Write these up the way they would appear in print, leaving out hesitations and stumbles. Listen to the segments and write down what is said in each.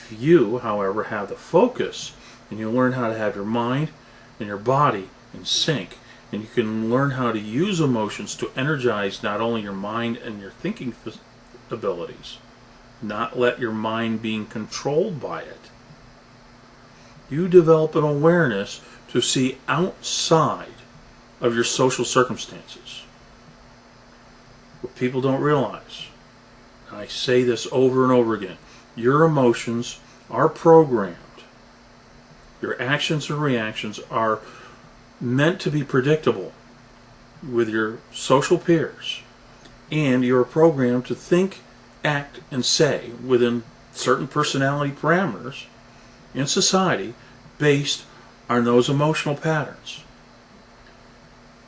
If you, however, have the focus and you learn how to have your mind and your body in sync, and you can learn how to use emotions to energize not only your mind and your thinking abilities, not let your mind being controlled by it, you develop an awareness to see outside of your social circumstances. What people don't realize, and I say this over and over again, your emotions are programmed. Your actions and reactions are meant to be predictable with your social peers, and you're programmed to think, act, and say within certain personality parameters in society based on those emotional patterns.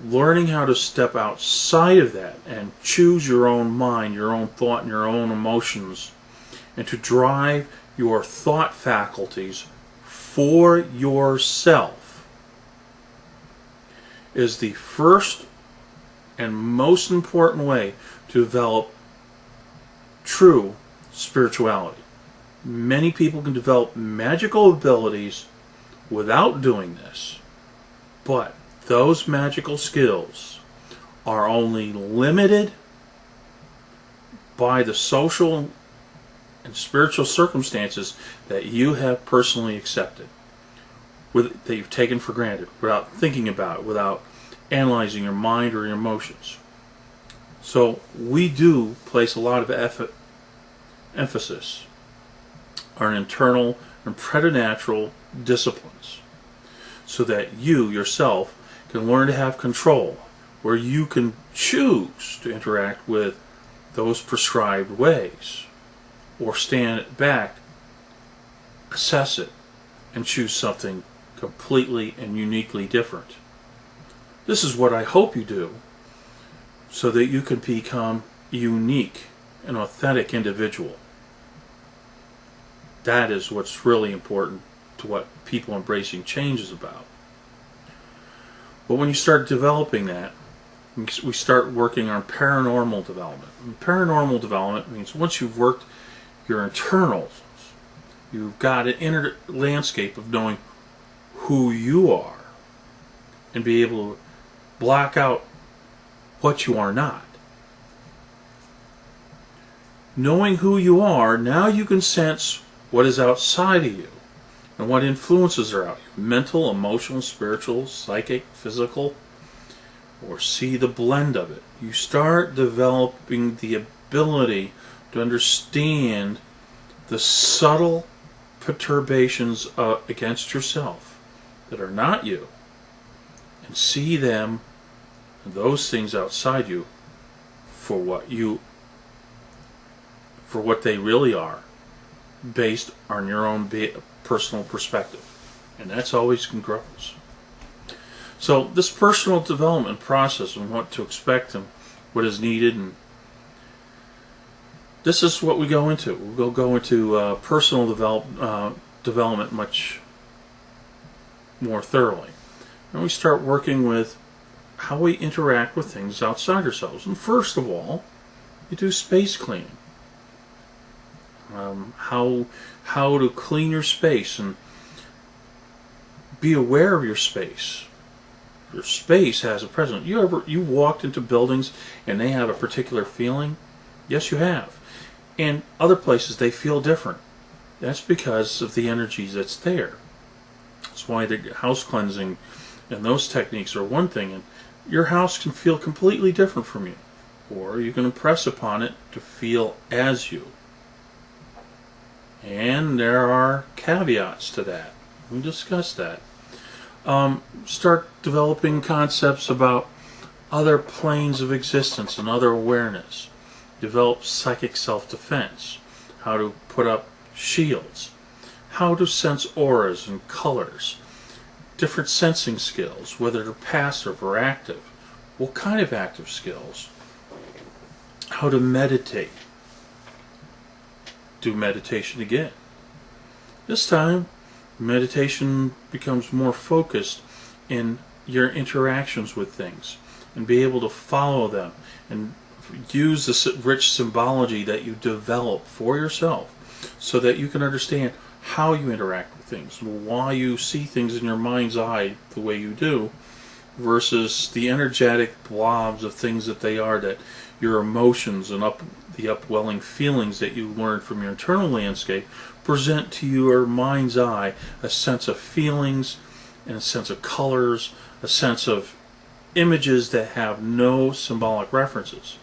Learning how to step outside of that and choose your own mind, your own thought, and your own emotions, and to drive your thought faculties for yourself is the first and most important way to develop true spirituality. Many people can develop magical abilities without doing this, but those magical skills are only limited by the social and spiritual circumstances that you have personally accepted, that you've taken for granted, without thinking about it, without analyzing your mind or your emotions. So we do place a lot of emphasis on internal and preternatural disciplines so that you yourself can learn to have control, where you can choose to interact with those prescribed ways, or stand back, assess it, and choose something completely and uniquely different. This is what I hope you do, so that you can become a unique and authentic individual. That is what's really important to what people embracing change is about. But when you start developing that, we start working on paranormal development. And paranormal development means once you've worked your internals, you've got an inner landscape of knowing who you are and be able to block out what you are not. Knowing who you are, now you can sense what is outside of you and what influences are out you. Mental, emotional, spiritual, psychic, physical, or see the blend of it. You start developing the ability to understand the subtle perturbations against yourself that are not you, and see them and those things outside you for what they really are, based on your own personal perspective. And that's always congruence. So this personal development process and what to expect and what is needed, and this is what we go into. We'll go into personal development much more thoroughly. And we start working with how we interact with things outside ourselves. And first of all, you do space cleaning. How to clean your space and be aware of your space. Your space has a presence. You walked into buildings and they have a particular feeling? Yes, you have. And other places they feel different. That's because of the energy that's there. That's why the house cleansing and those techniques are one thing, and your house can feel completely different from you, or you can impress upon it to feel as you. And there are caveats to that. We discussed that. Start developing concepts about other planes of existence and other awareness. Develop psychic self-defense. How to put up shields. How to sense auras and colors. Different sensing skills, whether they're passive or active. What kind of active skills? How to meditate. Do meditation again. This time, meditation becomes more focused in your interactions with things and be able to follow them and use the rich symbology that you develop for yourself so that you can understand how you interact with things, why you see things in your mind's eye the way you do, versus the energetic blobs of things that they are, that your emotions and the upwelling feelings that you learn from your internal landscape present to your mind's eye a sense of feelings and a sense of colors, a sense of images that have no symbolic references.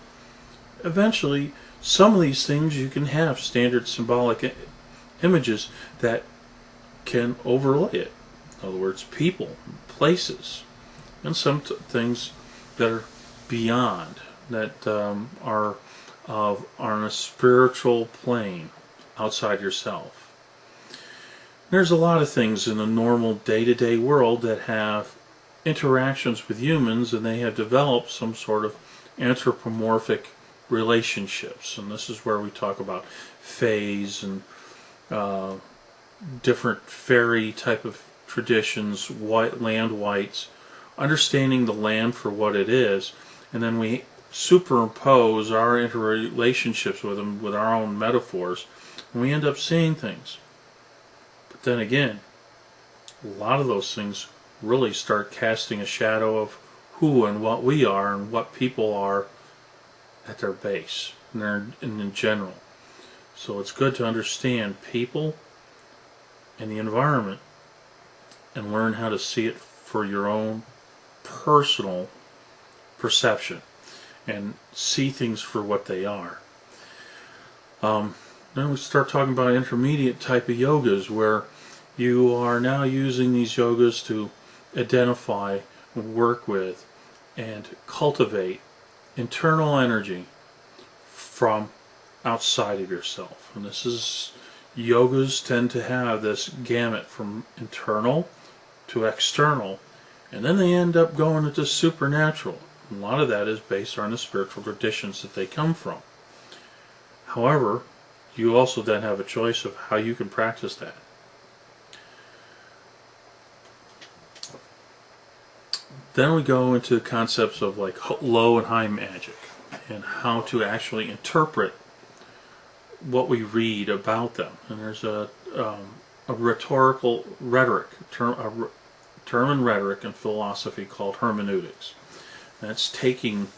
Eventually, some of these things you can have standard symbolic images that can overlay it. In other words, people, places, and some things that are beyond, that are on a spiritual plane outside yourself. There's a lot of things in the normal day-to-day world that have interactions with humans, and they have developed some sort of anthropomorphic relationships, and this is where we talk about fays and different fairy type of traditions, land whites, understanding the land for what it is, and then we superimpose our interrelationships with them with our own metaphors, and we end up seeing things. But then again, a lot of those things really start casting a shadow of who and what we are and what people are at their base and in general. So it's good to understand people and the environment and learn how to see it for your own personal perception and see things for what they are. Then we start talking about intermediate type of yogas, where you are now using these yogas to identify, work with, and cultivate internal energy from outside of yourself. And this is, yogas tend to have this gamut from internal to external, and then they end up going into supernatural. A lot of that is based on the spiritual traditions that they come from. However, you also then have a choice of how you can practice that. Then we go into concepts of like low and high magic, and how to actually interpret what we read about them. And there's a rhetorical rhetoric, term in rhetoric and philosophy called hermeneutics. That's taking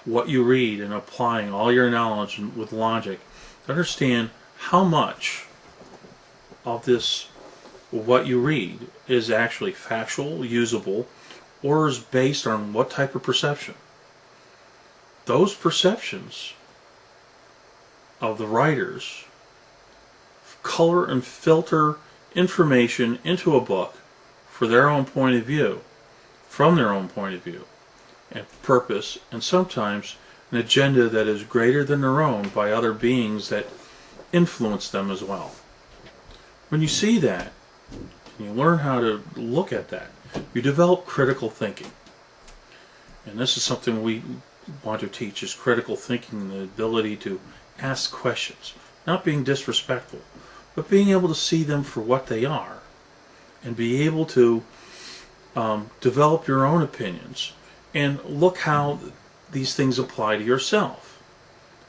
what you read and applying all your knowledge with logic to understand how much of this, what you read, is actually factual, usable, or is based on what type of perception. Those perceptions of the writers color and filter information into a book for their own point of view, from their own point of view and purpose, and sometimes an agenda that is greater than their own by other beings that influence them as well. When you see that, and you learn how to look at that, you develop critical thinking. And this is something we want to teach, is critical thinking, and the ability to ask questions, not being disrespectful, but being able to see them for what they are, and be able to develop your own opinions and look how these things apply to yourself.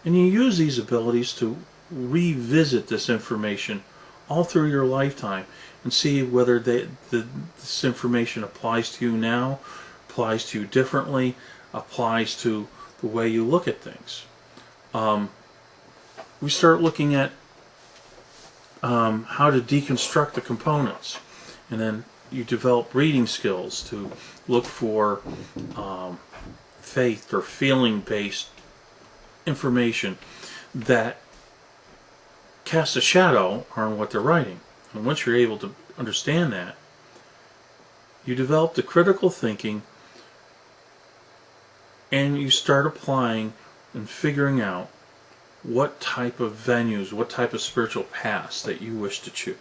And you use these abilities to revisit this information all through your lifetime and see whether this information applies to you now, applies to you differently, applies to the way you look at things. We start looking at how to deconstruct the components, and then you develop reading skills to look for faith or feeling-based information that casts a shadow on what they're writing. And once you're able to understand that, you develop the critical thinking, and you start applying and figuring out what type of venues, what type of spiritual paths that you wish to choose.